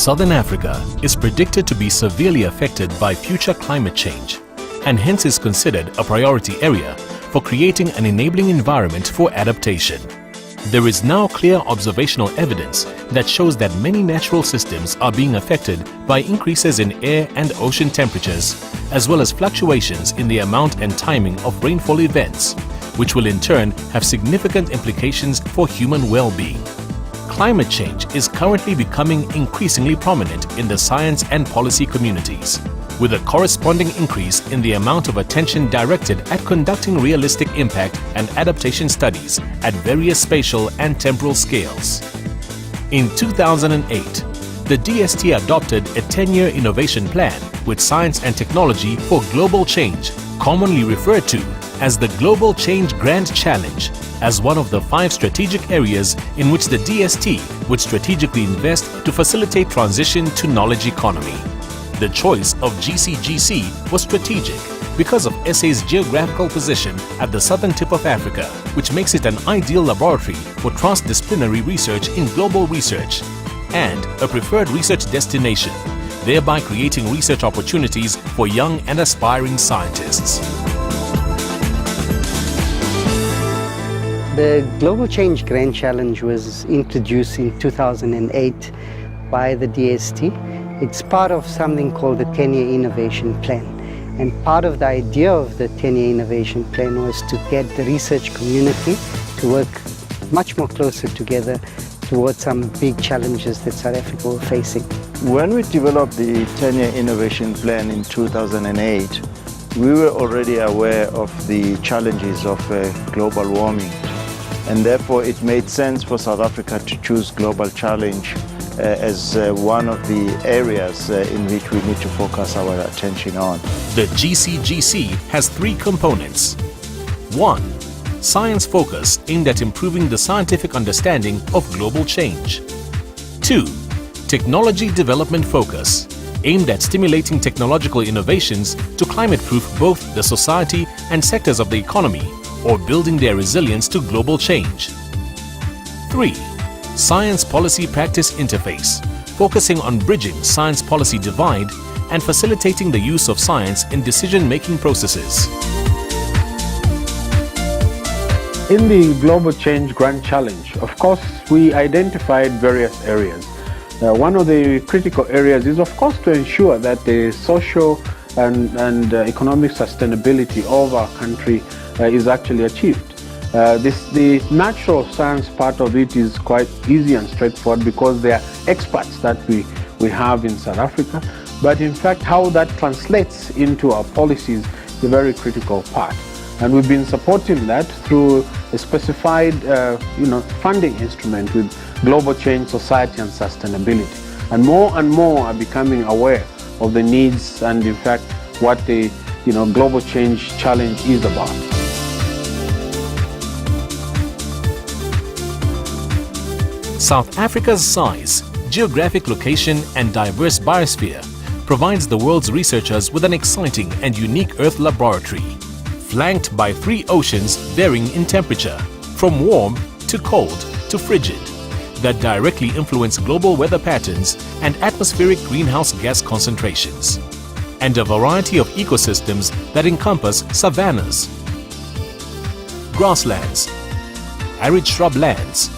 Southern Africa is predicted to be severely affected by future climate change and hence is considered a priority area for creating an enabling environment for adaptation. There is now clear observational evidence that shows that many natural systems are being affected by increases in air and ocean temperatures, as well as fluctuations in the amount and timing of rainfall events, which will in turn have significant implications for human well-being. Climate change is currently becoming increasingly prominent in the science and policy communities, with a corresponding increase in the amount of attention directed at conducting realistic impact and adaptation studies at various spatial and temporal scales. In 2008, the DST adopted a 10-year innovation plan with science and technology for global change, commonly referred to as the Global Change Grand Challenge, as one of the 5 strategic areas in which the DST would strategically invest to facilitate transition to knowledge economy. The choice of GCGC was strategic because of SA's geographical position at the southern tip of Africa, which makes it an ideal laboratory for transdisciplinary research in global research and a preferred research destination, thereby creating research opportunities for young and aspiring scientists. The Global Change Grand Challenge was introduced in 2008 by the DST. It's part of something called the 10-year innovation plan. And part of the idea of the 10-year innovation plan was to get the research community to work much more closer together towards some big challenges that South Africa was facing. When we developed the 10-year innovation plan in 2008, we were already aware of the challenges of global warming. And therefore it made sense for South Africa to choose global challenge as one of the areas in which we need to focus our attention on. The GCGC has 3 components. 1. Science focus aimed at improving the scientific understanding of global change. 2. Technology development focus aimed at stimulating technological innovations to climate-proof both the society and sectors of the economy, or building their resilience to global change. 3. Science Policy Practice Interface, focusing on bridging science policy divide and facilitating the use of science in decision-making processes. In the Global Change Grand Challenge, of course, we identified various areas. One of the critical areas is, of course, to ensure that the social and economic sustainability of our country is actually achieved. The natural science part of it is quite easy and straightforward because they are experts that we have in South Africa. But in fact, how that translates into our policies is a very critical part. And we've been supporting that through a specified funding instrument with Global Change Society and Sustainability. And more are becoming aware of the needs and in fact what the Global Change Challenge is about. South Africa's size, geographic location and diverse biosphere provides the world's researchers with an exciting and unique Earth laboratory, flanked by 3 oceans varying in temperature, from warm to cold to frigid, that directly influence global weather patterns and atmospheric greenhouse gas concentrations, and a variety of ecosystems that encompass savannas, grasslands, arid shrublands,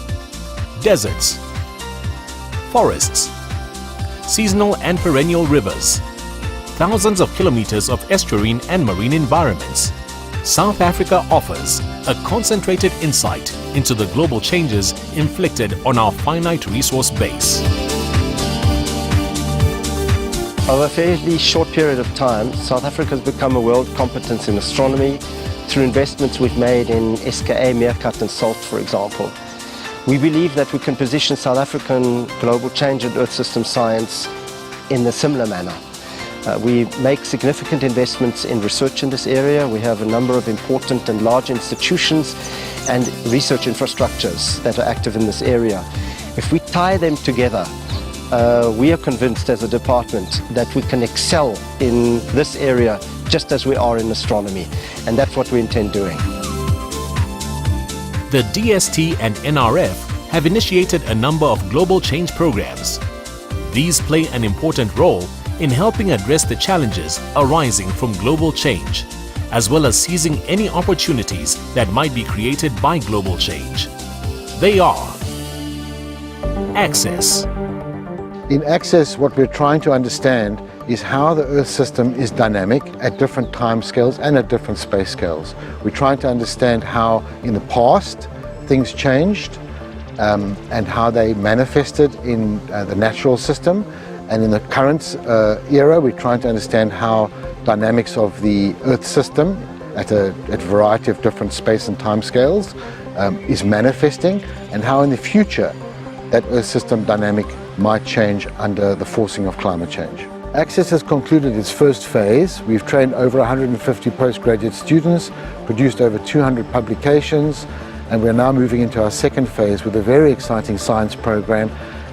deserts, forests, seasonal and perennial rivers, thousands of kilometers of estuarine and marine environments. South Africa offers a concentrated insight into the global changes inflicted on our finite resource base. Over a fairly short period of time, South Africa has become a world competence in astronomy through investments we've made in SKA, Meerkat and SALT, for example. We believe that we can position South African global change and Earth system science in a similar manner. We make significant investments in research in this area. We have a number of important and large institutions and research infrastructures that are active in this area. If we tie them together, we are convinced as a department that we can excel in this area just as we are in astronomy, and that's what we intend doing. The DST and NRF have initiated a number of global change programs. These play an important role in helping address the challenges arising from global change, as well as seizing any opportunities that might be created by global change. They are: Access. In Access, what we're trying to understand is how the Earth system is dynamic at different time scales and at different space scales. We're trying to understand how in the past things changed and how they manifested in the natural system. And in the current era, we're trying to understand how dynamics of the Earth system at a variety of different space and time scales is manifesting, and how in the future that Earth system dynamic might change under the forcing of climate change. Access has concluded its first phase. We've trained over 150 postgraduate students, produced over 200 publications, and we're now moving into our second phase with a very exciting science program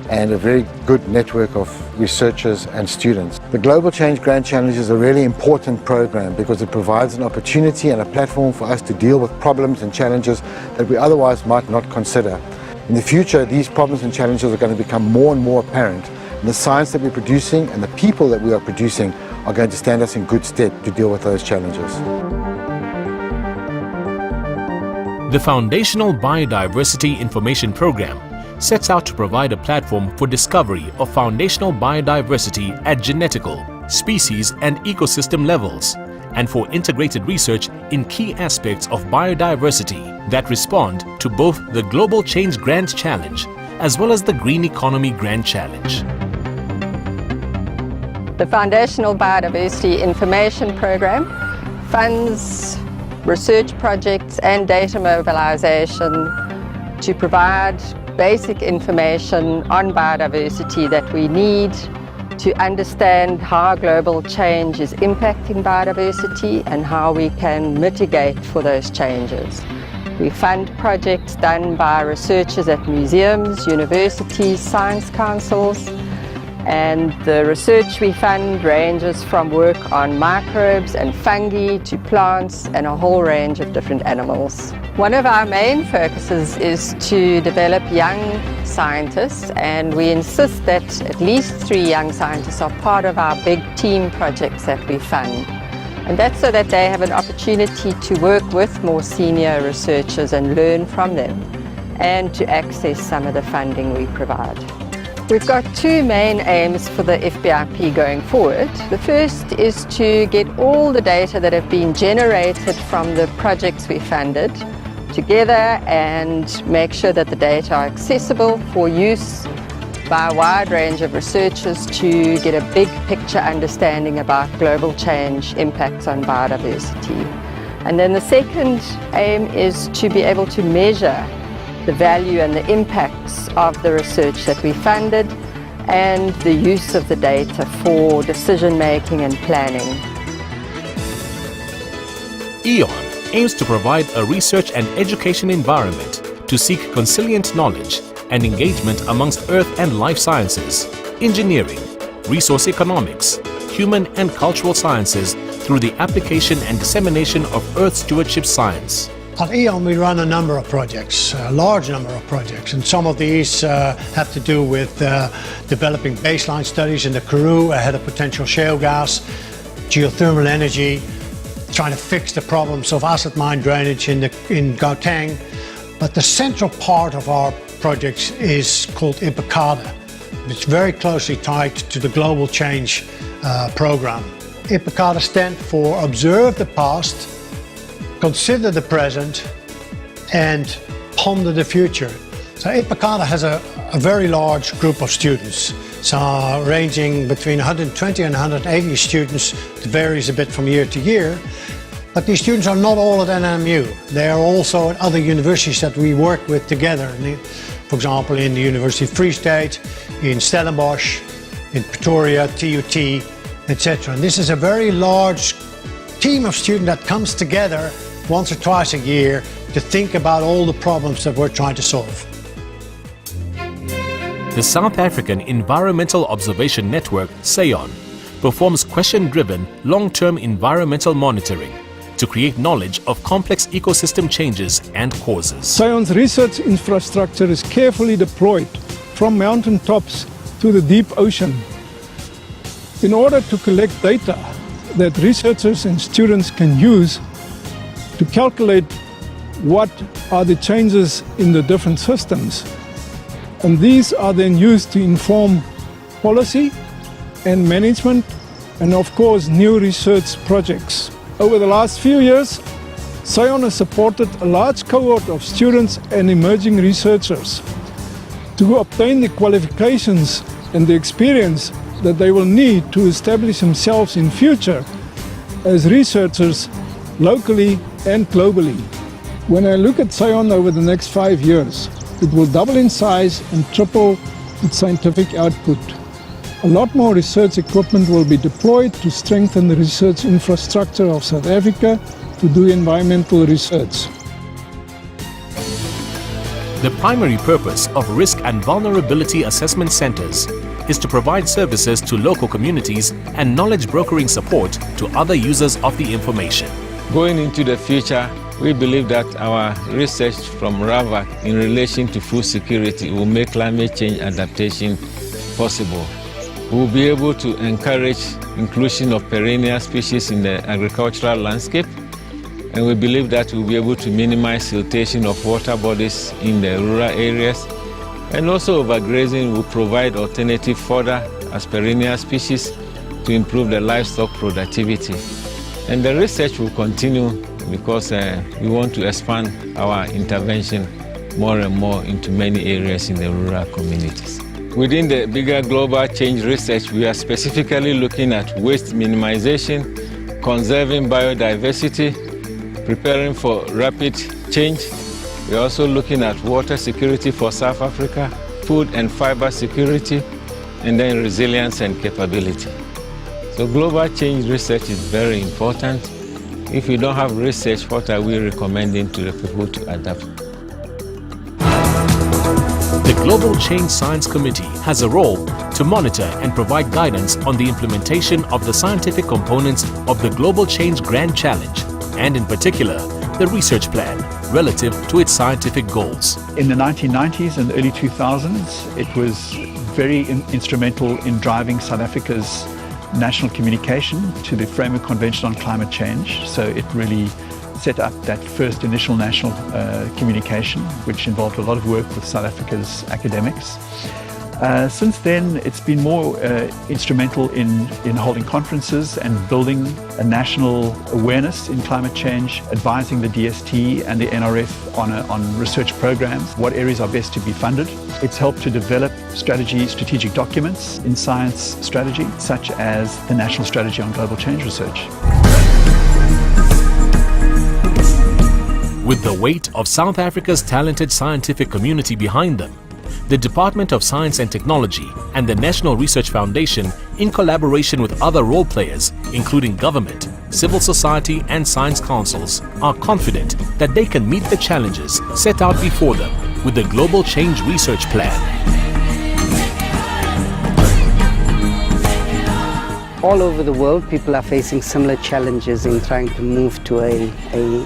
and a very good network of researchers and students. The Global Change Grand Challenge is a really important program because it provides an opportunity and a platform for us to deal with problems and challenges that we otherwise might not consider. In the future, these problems and challenges are going to become more and more apparent, and the science that we're producing and the people that we are producing are going to stand us in good stead to deal with those challenges. The Foundational Biodiversity Information Program sets out to provide a platform for discovery of foundational biodiversity at genetical, species and ecosystem levels, and for integrated research in key aspects of biodiversity that respond to both the Global Change Grand Challenge as well as the Green Economy Grand Challenge. The Foundational Biodiversity Information Program funds research projects and data mobilization to provide basic information on biodiversity that we need to understand how global change is impacting biodiversity and how we can mitigate for those changes. We fund projects done by researchers at museums, universities, science councils, and the research we fund ranges from work on microbes and fungi to plants and a whole range of different animals. One of our main focuses is to develop young scientists, and we insist that at least 3 young scientists are part of our big team projects that we fund. And that's so that they have an opportunity to work with more senior researchers and learn from them, and to access some of the funding we provide. We've got 2 main aims for the FBIP going forward. The first is to get all the data that have been generated from the projects we funded together and make sure that the data are accessible for use by a wide range of researchers to get a big picture understanding about global change impacts on biodiversity. And then the second aim is to be able to measure the value and the impacts of the research that we funded and the use of the data for decision making and planning. EON aims to provide a research and education environment to seek consilient knowledge and engagement amongst earth and life sciences, engineering, resource economics, human and cultural sciences through the application and dissemination of Earth stewardship science. At EON we run a number of projects, a large number of projects, and some of these have to do with developing baseline studies in the Karoo ahead of potential shale gas, geothermal energy, trying to fix the problems of acid mine drainage in Gauteng. But the central part of our projects is called IPICADA. It's very closely tied to the Global Change program. IPICADA stands for Observe the Past, Consider the Present, and Ponder the Future. So IPICADA has a very large group of students, so ranging between 120 and 180 students. It varies a bit from year to year. But these students are not all at NMU. They are also at other universities that we work with together. For example, in the University of Free State, in Stellenbosch, in Pretoria, TUT, etc. And this is a very large team of students that comes together once or twice a year to think about all the problems that we're trying to solve. The South African Environmental Observation Network, SEON, performs question-driven long-term environmental monitoring to create knowledge of complex ecosystem changes and causes. SEON's research infrastructure is carefully deployed from mountain tops to the deep ocean in order to collect data that researchers and students can use to calculate what are the changes in the different systems. And these are then used to inform policy and management and of course new research projects. Over the last few years, SCION has supported a large cohort of students and emerging researchers to obtain the qualifications and the experience that they will need to establish themselves in future as researchers locally and globally. When I look at SCION over the next 5 years, it will double in size and triple its scientific output. A lot more research equipment will be deployed to strengthen the research infrastructure of South Africa to do environmental research. The primary purpose of risk and vulnerability assessment centers is to provide services to local communities and knowledge brokering support to other users of the information. Going into the future, we believe that our research from RAVAC in relation to food security will make climate change adaptation possible. We will be able to encourage inclusion of perennial species in the agricultural landscape, and we believe that we'll be able to minimize siltation of water bodies in the rural areas, and also overgrazing will provide alternative fodder as perennial species to improve the livestock productivity. And the research will continue because we want to expand our intervention more and more into many areas in the rural communities. Within the bigger global change research, we are specifically looking at waste minimization, conserving biodiversity, preparing for rapid change. We are also looking at water security for South Africa, food and fiber security, and then resilience and capability. So global change research is very important. If we don't have research, what are we recommending to the people to adapt? The Global Change Science Committee has a role to monitor and provide guidance on the implementation of the scientific components of the Global Change Grand Challenge, and in particular, the research plan relative to its scientific goals. In the 1990s and early 2000s, it was very instrumental in driving South Africa's national communication to the Framework Convention on Climate Change. So it really set up that first initial national communication, which involved a lot of work with South Africa's academics. Since then, it's been more instrumental in holding conferences and building a national awareness in climate change, advising the DST and the NRF on research programs, what areas are best to be funded. It's helped to develop strategic documents in science strategy, such as the National Strategy on Global Change Research. With the weight of South Africa's talented scientific community behind them, the Department of Science and Technology and the National Research Foundation, in collaboration with other role players, including government, civil society and science councils, are confident that they can meet the challenges set out before them with the Global Change Research Plan. All over the world, people are facing similar challenges in trying to move to a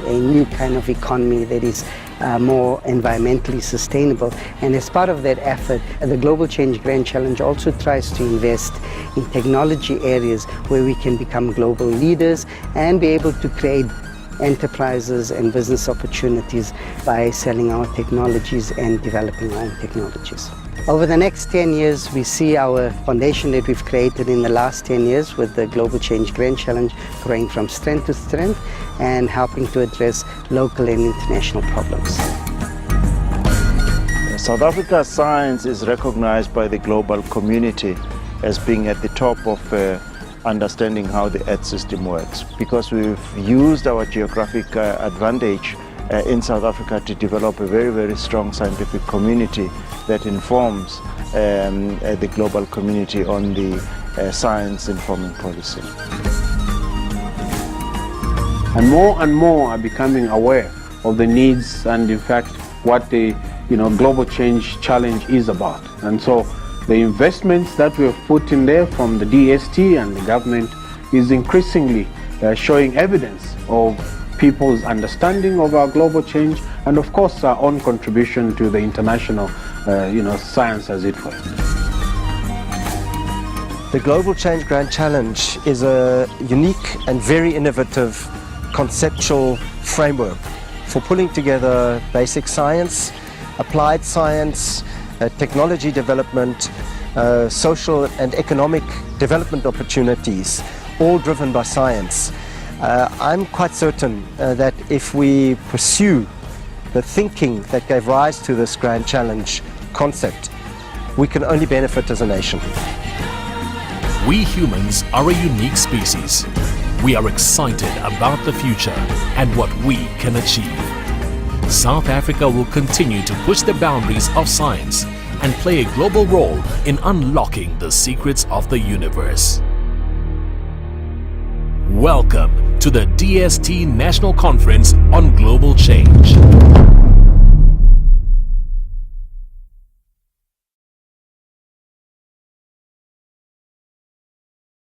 new kind of economy that is more environmentally sustainable. And as part of that effort, the Global Change Grand Challenge also tries to invest in technology areas where we can become global leaders and be able to create enterprises and business opportunities by selling our technologies and developing our own technologies. Over the next 10 years, we see our foundation that we've created in the last 10 years with the Global Change Grand Challenge growing from strength to strength and helping to address local and international problems. South Africa's science is recognized by the global community as being at the top of understanding how the Earth system works, because we've used our geographic advantage in South Africa to develop a very, very strong scientific community that informs the global community on the science informing policy. And more are becoming aware of the needs and in fact what the global change challenge is about. And so the investments that we have put in there from the DST and the government is increasingly showing evidence of people's understanding of our global change and of course our own contribution to the international science as it were. The Global Change Grand Challenge is a unique and very innovative conceptual framework for pulling together basic science, applied science, technology development, social and economic development opportunities, all driven by science. I'm quite certain that if we pursue the thinking that gave rise to this Grand Challenge concept, we can only benefit as a nation. We humans are a unique species. We are excited about the future and what we can achieve. South Africa will continue to push the boundaries of science and play a global role in unlocking the secrets of the universe. Welcome to the DST National Conference on Global Change.